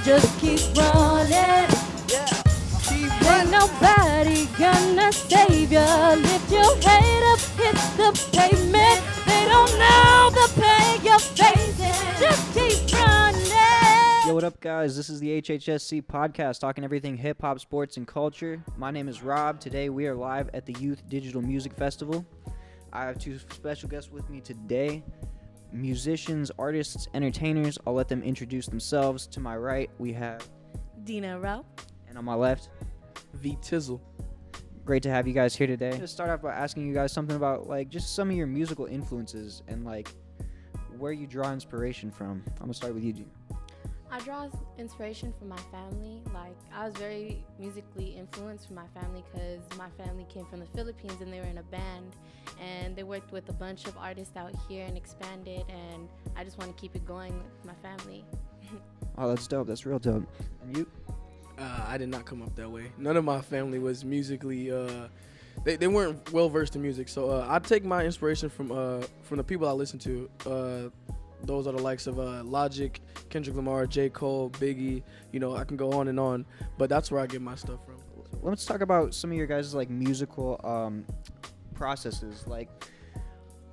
just keep running. Ain't nobody gonna save ya. Lift your head up, hit the pavement. They don't know the pain you're facing. Just keep running. Yo, what up, guys? This is the HHSC podcast, talking everything hip-hop, sports, and culture. My name is Rob. Today, we are live at the Youth Digital Music Festival. I have two special guests with me today, musicians, artists, entertainers. I'll let them introduce themselves. To my right, we have Dina Rowe. And on my left, V Tizzle. Great to have you guys here today. To start off by asking you guys something about, just some of your musical influences and, where you draw inspiration from. I'm going to start with you, Gene. I draw inspiration from my family. I was very musically influenced from my family because my family came from the Philippines and they were in a band and they worked with a bunch of artists out here and expanded, and I just want to keep it going with my family. Oh, that's dope. That's real dope. And you? I did not come up that way. None of my family was musically, they weren't well versed in music. So I take my inspiration from the people I listen to. Those are the likes of Logic, Kendrick Lamar, J. Cole, Biggie. I can go on and on, but that's where I get my stuff from. Let's talk about some of your guys' musical processes.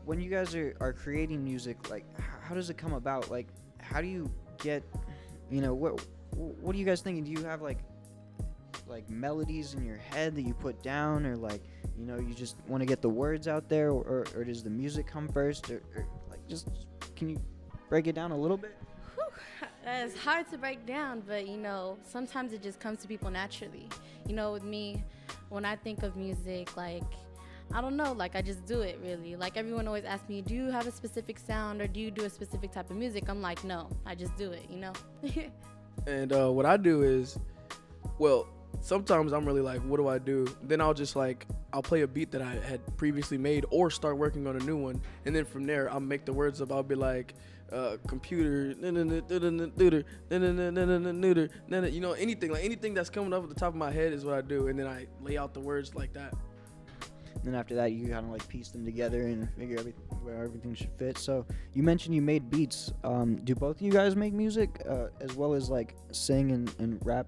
When you guys are creating music, how does it come about? How do you get, what are you guys thinking? Do you have like melodies in your head that you put down, or you just want to get the words out there, or does the music come first, or just can you break it down a little bit? It's hard to break down, but sometimes it just comes to people naturally. With me, when I think of music, I don't know, I just do it really. Everyone always asks me, do you have a specific sound or do you do a specific type of music? I'm like, no, I just do it, And what I do is, sometimes I'm really what do I do? Then I'll just I'll play a beat that I had previously made or start working on a new one. And then from there, I'll make the words up. I'll be computer, anything that's coming up at the top of my head is what I do. And then I lay out the words like that. And then after that, you kind of piece them together and figure where everything should fit. So you mentioned you made beats. Do both of you guys make music as well as sing and rap?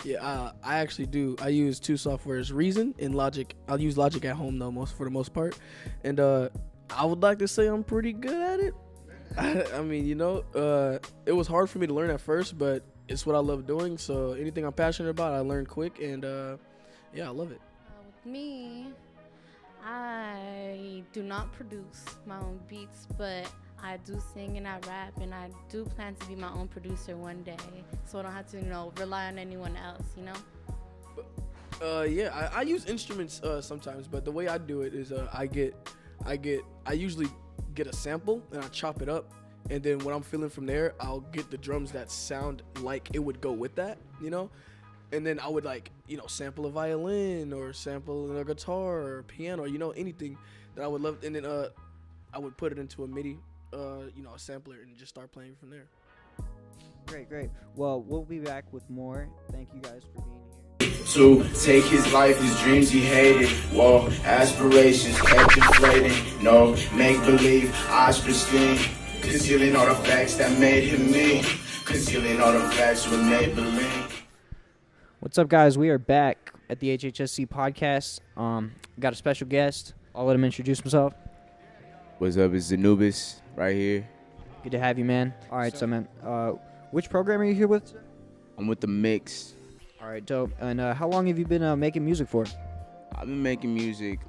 Yeah, I actually do. I use two softwares, Reason and Logic. I'll use Logic at home though, for the most part. And I would like to say I'm pretty good at it. I mean, it was hard for me to learn at first, but it's what I love doing. So anything I'm passionate about, I learn quick, and I love it. With me, I do not produce my own beats, but I do sing and I rap, and I do plan to be my own producer one day, so I don't have to, rely on anyone else, I use instruments sometimes, but the way I do it is I usually get a sample and I chop it up, and then when I'm feeling from there, I'll get the drums that sound like it would go with that, and then I would sample a violin or sample a guitar or piano, anything that I would love, and then I would put it into a MIDI, a sampler, and just start playing from there. Great. Well, we'll be back with more. Thank you guys for being here. To take his life, his dreams he hated. Whoa, aspirations kept inflating. No, make believe, eyes pristine. Concealing all the facts that made him me. Concealing all the facts with Maybelline. What's up, guys? We are back at the HHSC podcast. Got a special guest. I'll let him introduce himself. What's up? It's Zanubis right here. Good to have you, man. All right, so man, which program are you here with? I'm with the Mix. All right, dope. And how long have you been making music for? I've been making music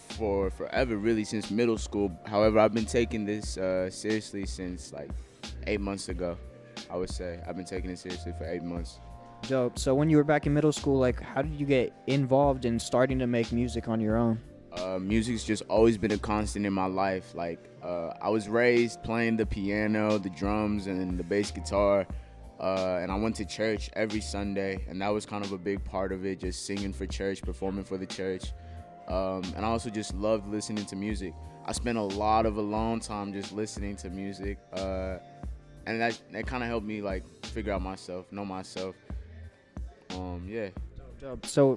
for forever, really, since middle school. However, I've been taking this seriously since 8 months ago, I would say. I've been taking it seriously for 8 months. Dope. So when you were back in middle school, how did you get involved in starting to make music on your own? Music's just always been a constant in my life. I was raised playing the piano, the drums, and the bass guitar. And I went to church every Sunday, and that was kind of a big part of it, just singing for church, performing for the church. And I also just loved listening to music. I spent a lot of alone time just listening to music, and that kind of helped me figure out myself, know myself. Dope. So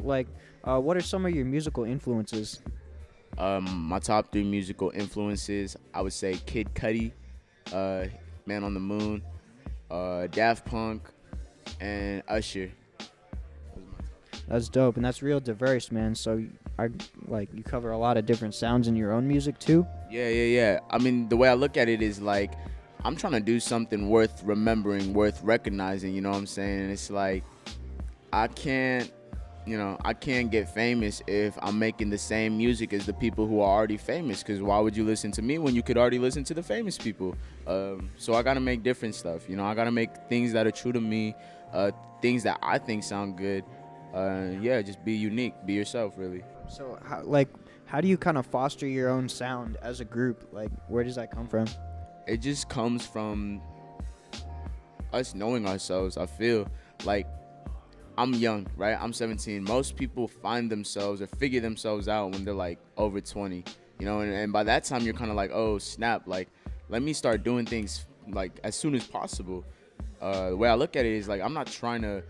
what are some of your musical influences? My top 3 musical influences, I would say Kid Cudi, Man on the Moon, Daft Punk, and Usher. That's dope, and that's real diverse, man. So I like you cover a lot of different sounds in your own music too. Yeah. I mean, the way I look at it is like I'm trying to do something worth remembering, worth recognizing. You know what I'm saying? And it's like I can't get famous if I'm making the same music as the people who are already famous. Because why would you listen to me when you could already listen to the famous people? So I gotta make different stuff. You know, I gotta make things that are true to me, things that I think sound good. Just be unique, be yourself, really. So how do you kind of foster your own sound as a group? Like, where does that come from? It just comes from us knowing ourselves. I feel like I'm young, right? I'm 17. Most people find themselves or figure themselves out when they're like over 20, you know, and by that time you're kind of like, oh snap, like let me start doing things like as soon as possible. The way I look at it is like I'm not trying to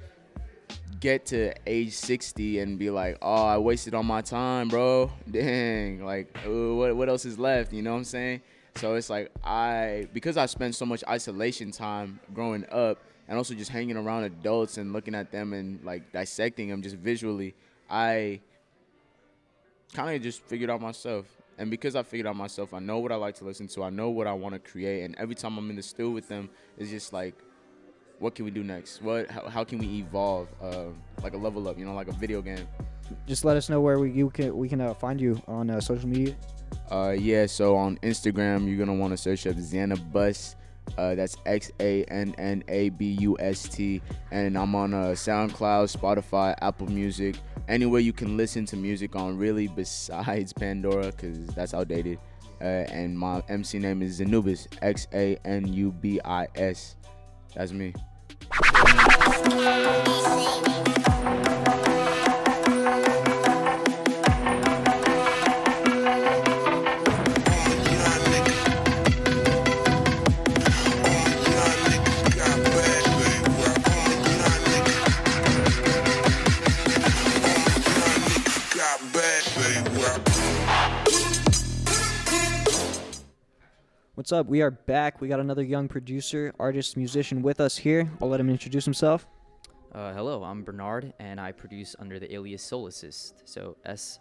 get to age 60 and be like, oh, I wasted all my time, bro. Dang, like what else is left? You know what I'm saying? So it's like because I spent so much isolation time growing up and also just hanging around adults and looking at them and like dissecting them just visually, I kind of just figured out myself. And because I figured out myself, I know what I like to listen to. I know what I want to create. And every time I'm in the studio with them, it's just like, what can we do next? How can we evolve? Like a level up, you know, like a video game. Just let us know where we can find you on social media. So on Instagram, you're gonna want to search up Xannabust. That's XANNABUST, and I'm on SoundCloud, Spotify, Apple Music, anywhere you can listen to music on, really, besides Pandora, because that's outdated. And my MC name is Zanubis, XANUBIS. That's me. What's up? We are back. We got another young producer, artist, musician with us here. I'll let him introduce himself. Hello, I'm Bernard, and I produce under the alias Solicist, so SOULECIST.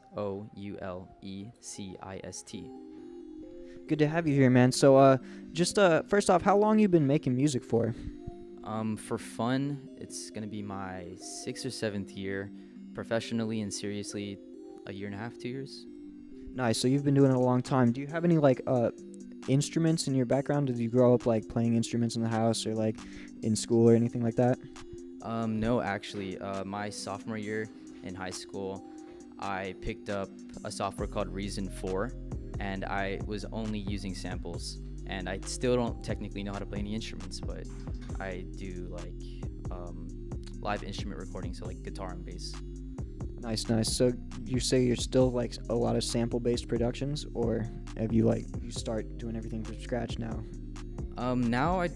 Good to have you here, man. So, first off, how long you been making music for? For fun, it's gonna be my 6th or 7th year. Professionally and seriously, a year and a half, 2 years. Nice. So you've been doing it a long time. Do you have any instruments in your background? Did you grow up like playing instruments in the house or like in school or anything like that? No, actually, my sophomore year in high school, I picked up a software called Reason 4, and I was only using samples. And I still don't technically know how to play any instruments, but I do like live instrument recording, so like guitar and bass. Nice. So you say you're still like a lot of sample-based productions, or have you you start doing everything from scratch now? Now I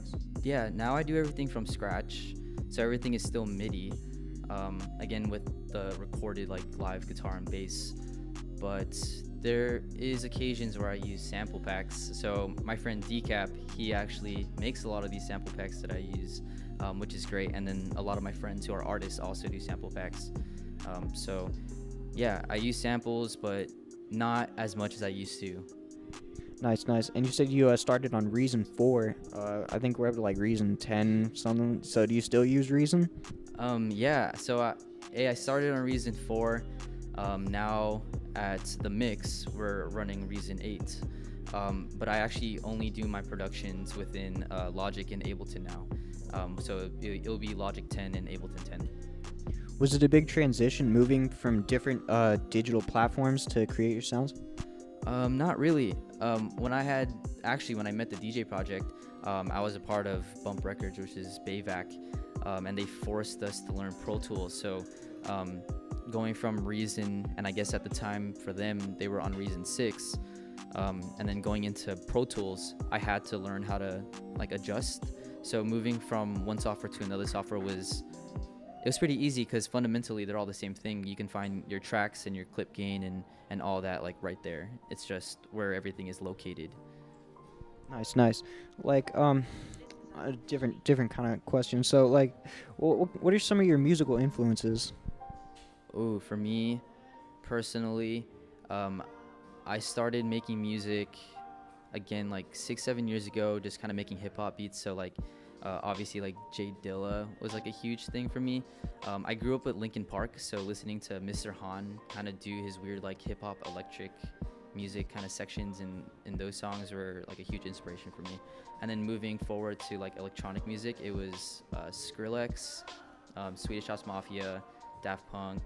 do everything from scratch. So everything is still MIDI, again with the recorded like live guitar and bass. But there is occasions where I use sample packs. So my friend Decap, he actually makes a lot of these sample packs that I use, which is great. And then a lot of my friends who are artists also do sample packs. So yeah, I use samples, but not as much as I used to. Nice. And you said you started on Reason 4. I think we're up to like Reason 10 something. So do you still use Reason? Yeah. So I started on Reason 4. Now at the mix, we're running Reason 8. But I actually only do my productions within Logic and Ableton now. So it'll be Logic 10 and Ableton 10. Was it a big transition moving from different digital platforms to create your sounds? Not really. When I met the DJ project, I was a part of Bump Records, which is Bayvac, and they forced us to learn Pro Tools. So going from Reason, and I guess at the time for them, they were on Reason 6, and then going into Pro Tools, I had to learn how to adjust. So moving from one software to another software was pretty easy because fundamentally they're all the same thing. You can find your tracks and your clip gain and all that right there. It's just where everything is located. Nice. I'm a different kind of question. So like, what are some of your musical influences? Ooh, for me, personally, I started making music again like 6-7 years ago, just kind of making hip hop beats. So like, obviously like Jay Dilla was like a huge thing for me. I grew up with Linkin Park, so listening to Mr. Han kind of do his weird like hip hop electric music kind of sections in those songs were like a huge inspiration for me. And then moving forward to like electronic music, it was Skrillex, Swedish House Mafia, Daft Punk,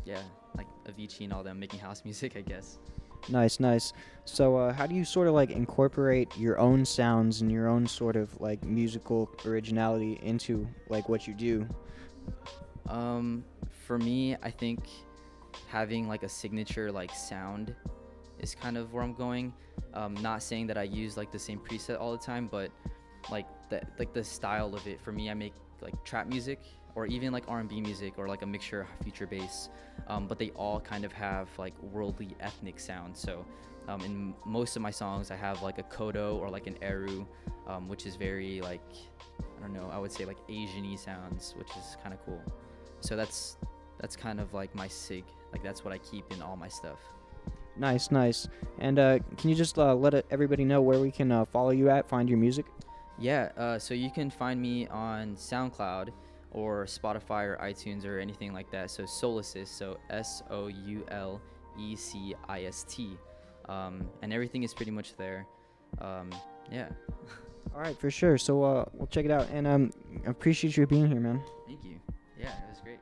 yeah, like Avicii and all them making house music, I guess. Nice. So how do you sort of like incorporate your own sounds and your own sort of like musical originality into like what you do? For me, I think having like a signature like sound is kind of where I'm going. Not saying that I use like the same preset all the time, but like the style of it. For me, I make like trap music or even like R&B music or like a mixture of future bass, but they all kind of have like worldly ethnic sounds. So in most of my songs I have like a kodo or like an eru, which is very like, I don't know, I would say like Asian-y sounds, which is kind of cool. So that's kind of like my sig, like that's what I keep in all my stuff. Nice. And can you just let everybody know where we can follow you at, find your music? Yeah, so you can find me on SoundCloud or Spotify or iTunes or anything like that. So Soulecist, so Soulecist, and everything is pretty much there. Yeah. All right, for sure. So we'll check it out, and I appreciate you being here, man. Thank you. Yeah, it was great.